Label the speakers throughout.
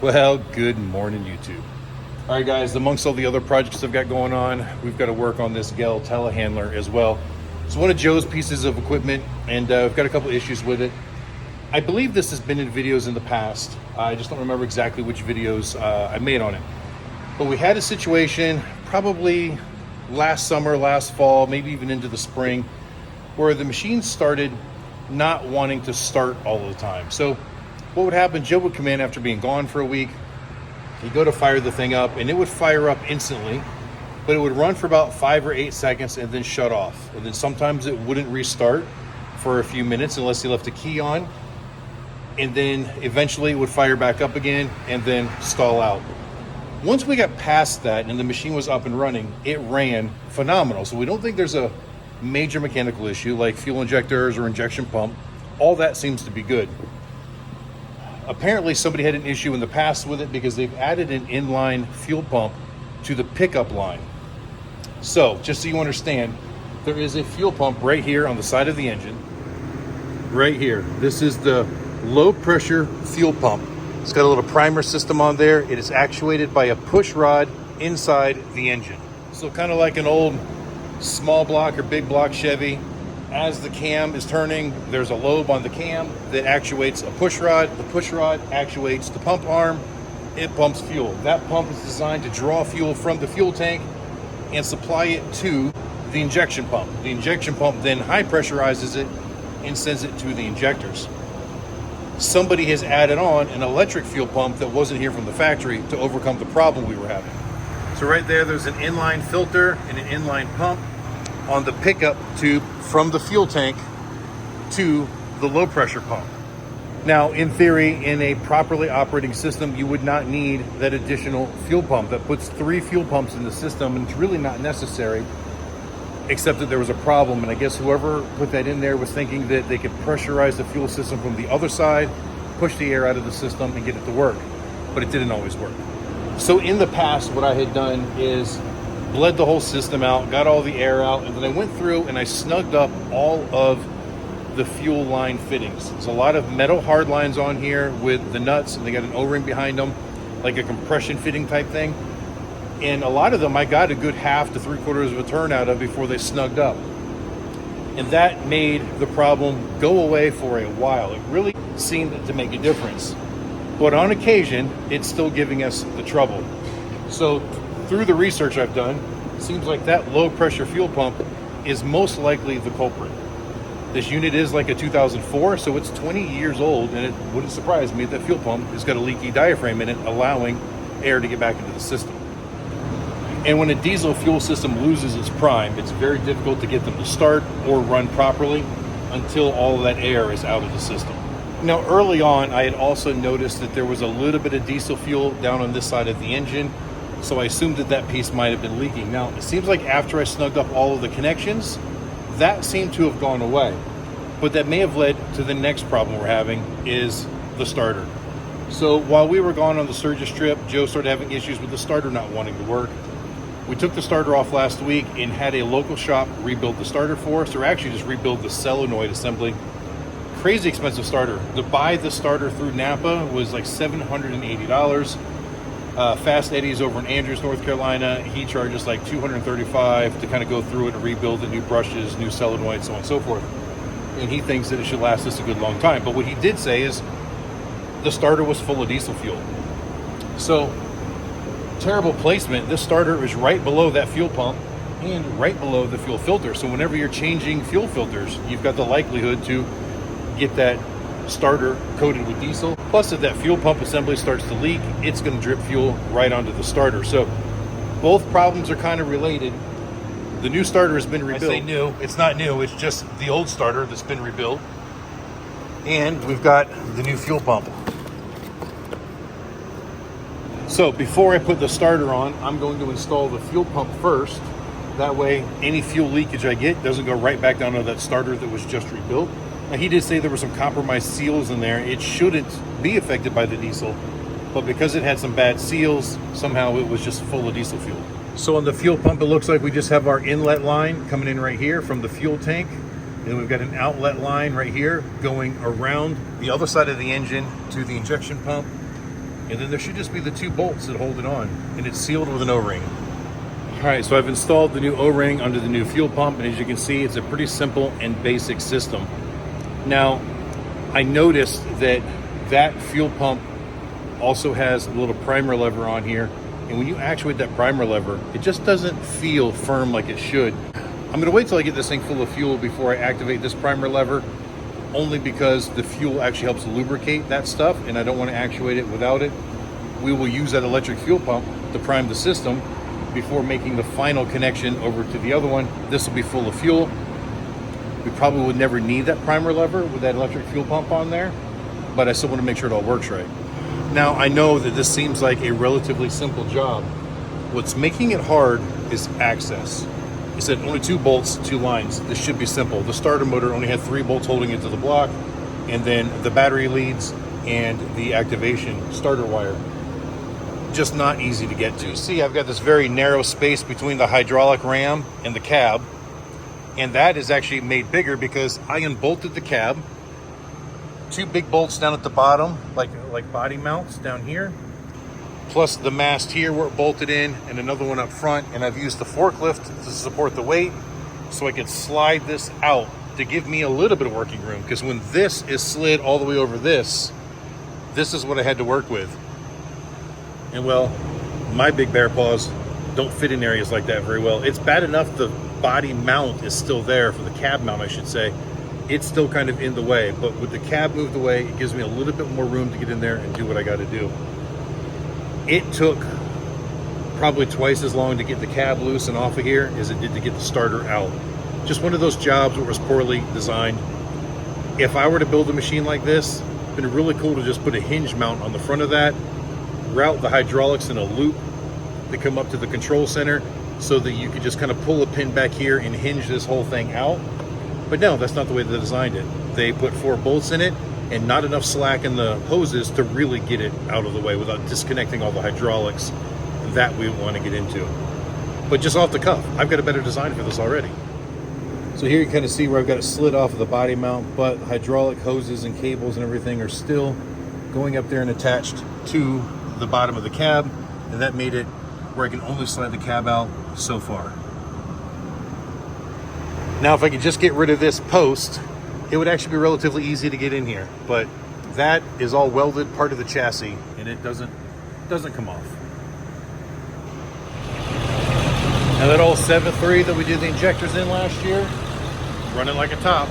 Speaker 1: Well, good morning, YouTube. All right, guys, amongst all the other projects I've got going on, we've got to work on this Gehl telehandler as well. It's one of Joe's pieces of equipment, and I've got a couple issues with it. I believe this has been in videos in the past. I just don't remember exactly which videos I made on it. But we had a situation probably last summer, last fall, maybe even into the spring, where the machine started not wanting to start all the time. So what would happen, Joe would come in after being gone for a week. He'd go to fire the thing up and it would fire up instantly, but it would run for about 5 or 8 seconds and then shut off. And then sometimes it wouldn't restart for a few minutes unless he left a key on. And then eventually it would fire back up again and then stall out. Once we got past that and the machine was up and running, it ran phenomenal. So we don't think there's a major mechanical issue like fuel injectors or injection pump. All that seems to be good. Apparently somebody had an issue in the past with it because they've added an inline fuel pump to the pickup line. So just so you understand, there is a fuel pump right here on the side of the engine. Right here. This is the low pressure fuel pump. It's got a little primer system on there. It is actuated by a push rod inside the engine. So kind of like an old small block or big block Chevy. As the cam is turning, there's a lobe on the cam that actuates a push rod. The push rod actuates the pump arm. It pumps fuel. That pump is designed to draw fuel from the fuel tank and supply it to the injection pump. The injection pump then high pressurizes it and sends it to the injectors. Somebody has added on an electric fuel pump that wasn't here from the factory to overcome the problem we were having. So right there's an inline filter and an inline pump on the pickup tube from the fuel tank to the low pressure pump. Now, in theory, in a properly operating system, you would not need that additional fuel pump. That puts 3 fuel pumps in the system, and it's really not necessary, except that there was a problem. And I guess whoever put that in there was thinking that they could pressurize the fuel system from the other side, push the air out of the system and get it to work. But it didn't always work. So in the past, what I had done is bled the whole system out, got all the air out, and then I went through and I snugged up all of the fuel line fittings. There's a lot of metal hard lines on here with the nuts, and they got an O-ring behind them, like a compression fitting type thing. And a lot of them I got a good 1/2 to 3/4 of a turn out of before they snugged up. And that made the problem go away for a while. It really seemed to make a difference. But on occasion, it's still giving us the trouble. So through the research I've done, it seems like that low pressure fuel pump is most likely the culprit. This unit is like a 2004, so it's 20 years old, and it wouldn't surprise me that fuel pump has got a leaky diaphragm in it, allowing air to get back into the system. And when a diesel fuel system loses its prime, it's very difficult to get them to start or run properly until all of that air is out of the system. Now, early on, I had also noticed that there was a little bit of diesel fuel down on this side of the engine, so I assumed that that piece might have been leaking. Now, it seems like after I snugged up all of the connections, that seemed to have gone away. But that may have led to the next problem we're having, is the starter. So while we were gone on the Sturgis trip, Joe started having issues with the starter not wanting to work. We took the starter off last week and had a local shop rebuild the starter for us, or actually just rebuild the solenoid assembly. Crazy expensive starter. To buy the starter through Napa was like $780. Fast Eddie's over in Andrews, North Carolina, he charges like $235 to kind of go through it and rebuild the new brushes, new solenoids, so on and so forth. And he thinks that it should last us a good long time. But what he did say is the starter was full of diesel fuel. So, terrible placement. This starter is right below that fuel pump and right below the fuel filter. So whenever you're changing fuel filters, you've got the likelihood to get that starter coated with diesel. Plus, if that fuel pump assembly starts to leak, it's going to drip fuel right onto the starter. So both problems are kind of related. The new starter has been rebuilt. I say new, it's not new, it's just the old starter that's been rebuilt. And we've got the new fuel pump. So before I put the starter on, I'm going to install the fuel pump first. That way, any fuel leakage I get doesn't go right back down to that starter that was just rebuilt. Now, he did say there were some compromised seals in there. It shouldn't be affected by the diesel, but because it had some bad seals, somehow it was just full of diesel fuel. So on the fuel pump, it looks like we just have our inlet line coming in right here from the fuel tank. And then we've got an outlet line right here going around the other side of the engine to the injection pump. And then there should just be the 2 bolts that hold it on, and it's sealed with an O-ring. All right, so I've installed the new O-ring under the new fuel pump, and as you can see, it's a pretty simple and basic system. Now, I noticed that that fuel pump also has a little primer lever on here, and when you actuate that primer lever, it just doesn't feel firm like it should. I'm gonna wait till I get this thing full of fuel before I activate this primer lever, only because the fuel actually helps lubricate that stuff, and I don't want to actuate it without it. We will use that electric fuel pump to prime the system before making the final connection over to the other one. This will be full of fuel. We probably would never need that primer lever with that electric fuel pump on there, but I still want to make sure it all works right. Now, I know that this seems like a relatively simple job. What's making it hard is access. It said only 2 bolts, 2 lines. This should be simple. The starter motor only had 3 bolts holding it to the block, and then the battery leads and the activation starter wire. Just not easy to get to. See, I've got this very narrow space between the hydraulic ram and the cab, and that is actually made bigger because I unbolted the cab. 2 big bolts down at the bottom, like body mounts down here, plus the mast here where it bolted in, and another one up front. And I've used the forklift to support the weight so I could slide this out to give me a little bit of working room, because when this is slid all the way over this is what I had to work with. And well, my big bear paws don't fit in areas like that very well. It's bad enough the body mount is still there, for the cab mount I should say. It's still kind of in the way, but with the cab moved away, it gives me a little bit more room to get in there and do what I got to do. It took probably twice as long to get the cab loose and off of here as it did to get the starter out. Just one of those jobs where it was poorly designed. If I were to build a machine like this, it'd been really cool to just put a hinge mount on the front of that, route the hydraulics in a loop to come up to the control center so that you could just kind of pull a pin back here and hinge this whole thing out. But no, that's not the way they designed it. They put 4 bolts in it and not enough slack in the hoses to really get it out of the way without disconnecting all the hydraulics that we want to get into. But just off the cuff, I've got a better design for this already. So here you kind of see where I've got it slid off of the body mount, but hydraulic hoses and cables and everything are still going up there and attached to the bottom of the cab, and that made it where I can only slide the cab out so far. Now, if I could just get rid of this post, it would actually be relatively easy to get in here, but that is all welded part of the chassis, and it doesn't come off. Now that old 7.3 that we did the injectors in last year, running like a top.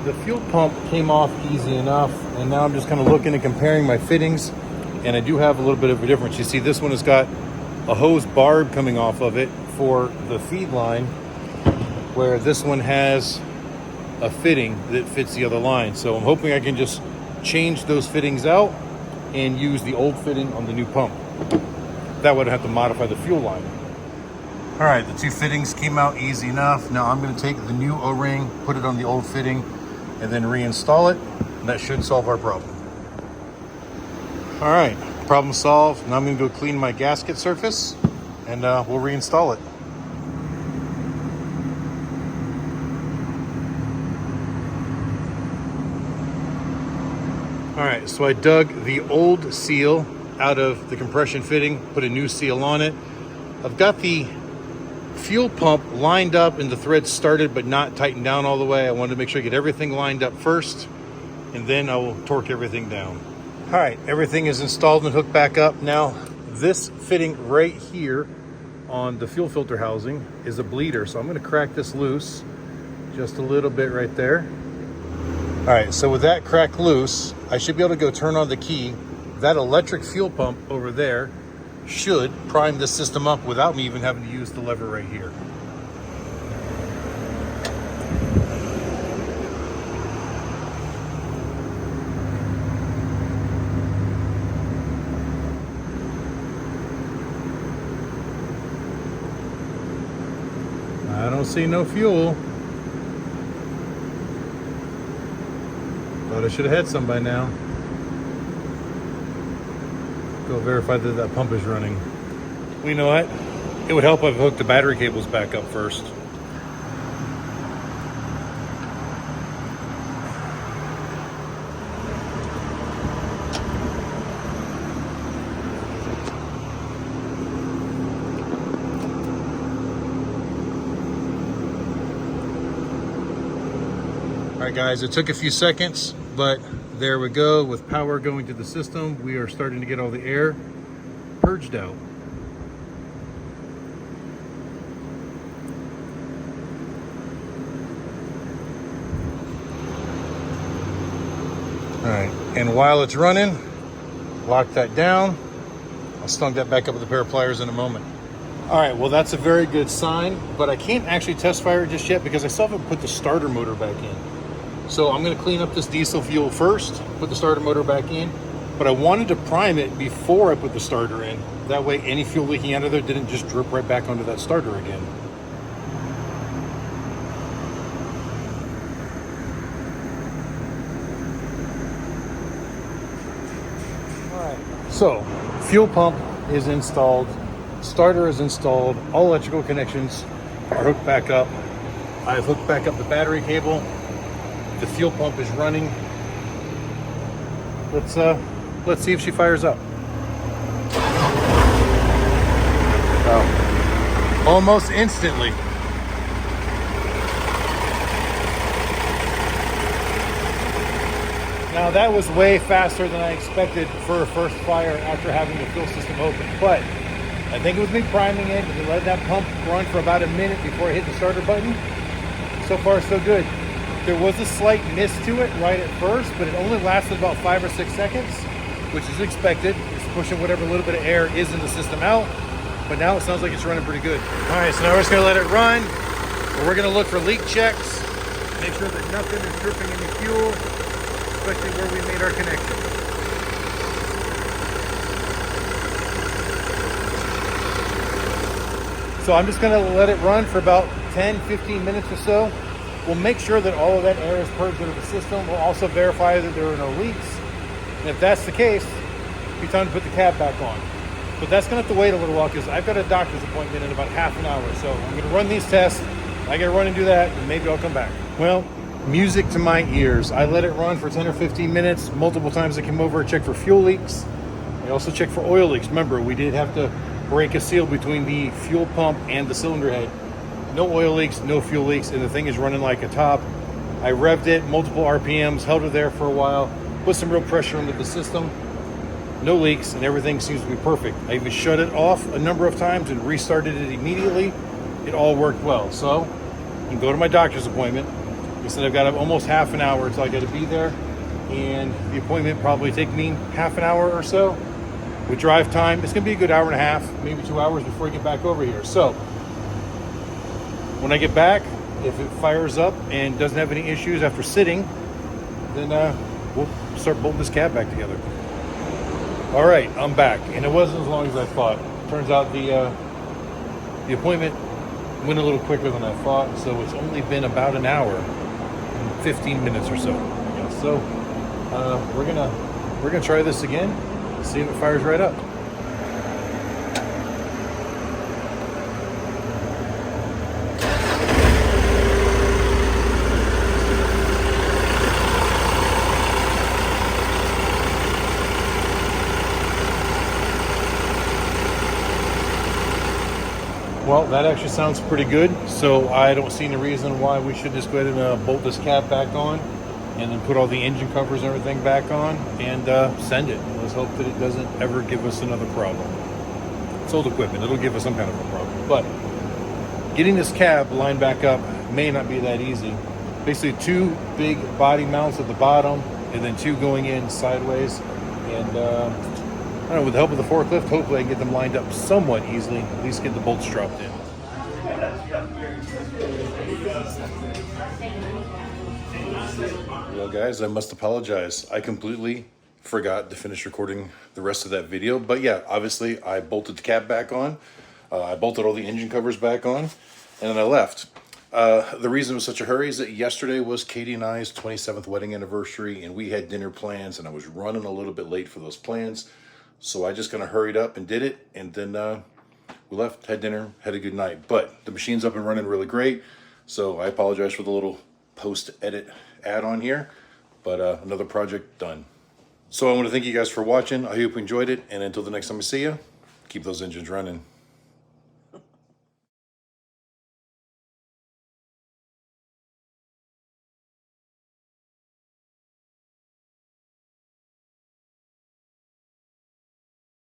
Speaker 1: The fuel pump came off easy enough, and now I'm just kind of looking and comparing my fittings, and I do have a little bit of a difference. You see, this one has got a hose barb coming off of it for the feed line, where this one has a fitting that fits the other line. So I'm hoping I can just change those fittings out and use the old fitting on the new pump. That way I don't have to modify the fuel line. All right, the 2 fittings came out easy enough. Now I'm going to take the new O-ring, put it on the old fitting, and then reinstall it, and that should solve our problem. All right, problem solved. Now I'm gonna go clean my gasket surface, and we'll reinstall it. All right, so I dug the old seal out of the compression fitting, put a new seal on it. I've got the fuel pump lined up and the threads started but not tightened down all the way. I wanted to make sure I get everything lined up first, and then I will torque everything down. All right, everything is installed and hooked back up. Now, this fitting right here on the fuel filter housing is a bleeder, so I'm going to crack this loose just a little bit right there. All right, so with that crack loose, I should be able to go turn on the key. That electric fuel pump over there should prime this system up without me even having to use the lever right here. I don't see no fuel. Thought I should have had some by now. Go verify that that pump is running. We know what? It would help if I hooked the battery cables back up first. All right, guys, it took a few seconds, but there we go. With power going to the system, we are starting to get all the air purged out. All right, and while it's running, lock that down. I'll snug that back up with a pair of pliers in a moment. All right, well, that's a very good sign, but I can't actually test fire it just yet because I still haven't put the starter motor back in. So I'm gonna clean up this diesel fuel first, put the starter motor back in, but I wanted to prime it before I put the starter in. That way any fuel leaking out of there didn't just drip right back onto that starter again. All right, so fuel pump is installed, starter is installed, all electrical connections are hooked back up. I've hooked back up the battery cable. The fuel pump is running. Let's see if she fires up. Oh, almost instantly. Now that was way faster than I expected for a first fire after having the fuel system open, but I think it was me priming it and letting that pump run for about a minute before I hit the starter button. So far, so good. There was a slight miss to it right at first, but it only lasted about 5 or 6 seconds, which is expected. It's pushing whatever little bit of air is in the system out, but now it sounds like it's running pretty good. All right, so now we're just gonna let it run. We're gonna look for leak checks, make sure that nothing is dripping in the fuel, especially where we made our connection. So I'm just gonna let it run for about 10, 15 minutes or so. We'll make sure that all of that air is purged out of the system. We'll also verify that there are no leaks. And if that's the case, it'll be time to put the cab back on. But that's gonna have to wait a little while because I've got a doctor's appointment in about half an hour. So I'm gonna run these tests. I gotta run and do that, and maybe I'll come back. Well, music to my ears. I let it run for 10 or 15 minutes. Multiple times I came over and checked for fuel leaks. I also checked for oil leaks. Remember, we did have to break a seal between the fuel pump and the cylinder head. No oil leaks, no fuel leaks, and the thing is running like a top. I revved it, multiple RPMs, held it there for a while, put some real pressure into the system. No leaks, and everything seems to be perfect. I even shut it off a number of times and restarted it immediately. It all worked well. So you can go to my doctor's appointment. He said I've got almost half an hour until I got to be there, and the appointment probably take me half an hour or so. With drive time, it's gonna be a good hour and a half, maybe 2 hours before I get back over here. So when I get back, if it fires up and doesn't have any issues after sitting, then we'll start bolting this cab back together. All right, I'm back, and it wasn't as long as I thought. Turns out the appointment went a little quicker than I thought, so it's only been about an hour and 15 minutes or so. Yeah, so we're gonna try this again, see if it fires right up. Well, that actually sounds pretty good, so I don't see any reason why we should just go ahead and bolt this cab back on and then put all the engine covers and everything back on and send it. Let's hope that it doesn't ever give us another problem. It's old equipment, it'll give us some kind of a problem. But getting this cab lined back up may not be that easy. Basically 2 big body mounts at the bottom and then 2 going in sideways. And I don't know, with the help of the forklift, hopefully I can get them lined up somewhat easily, at least get the bolts dropped in. Well guys, I must apologize. I completely forgot to finish recording the rest of that video. But yeah, obviously I bolted the cab back on. I bolted all the engine covers back on, and then I left. The reason it was such a hurry is that yesterday was Katie and I's 27th wedding anniversary, and we had dinner plans, and I was running a little bit late for those plans. So I just kind of hurried up and did it, and then we left, had dinner, had a good night. But the machine's up and running really great. So I apologize for the little post-edit add-on here, but another project done. So I want to thank you guys for watching. I hope you enjoyed it. And until the next time I see you, keep those engines running.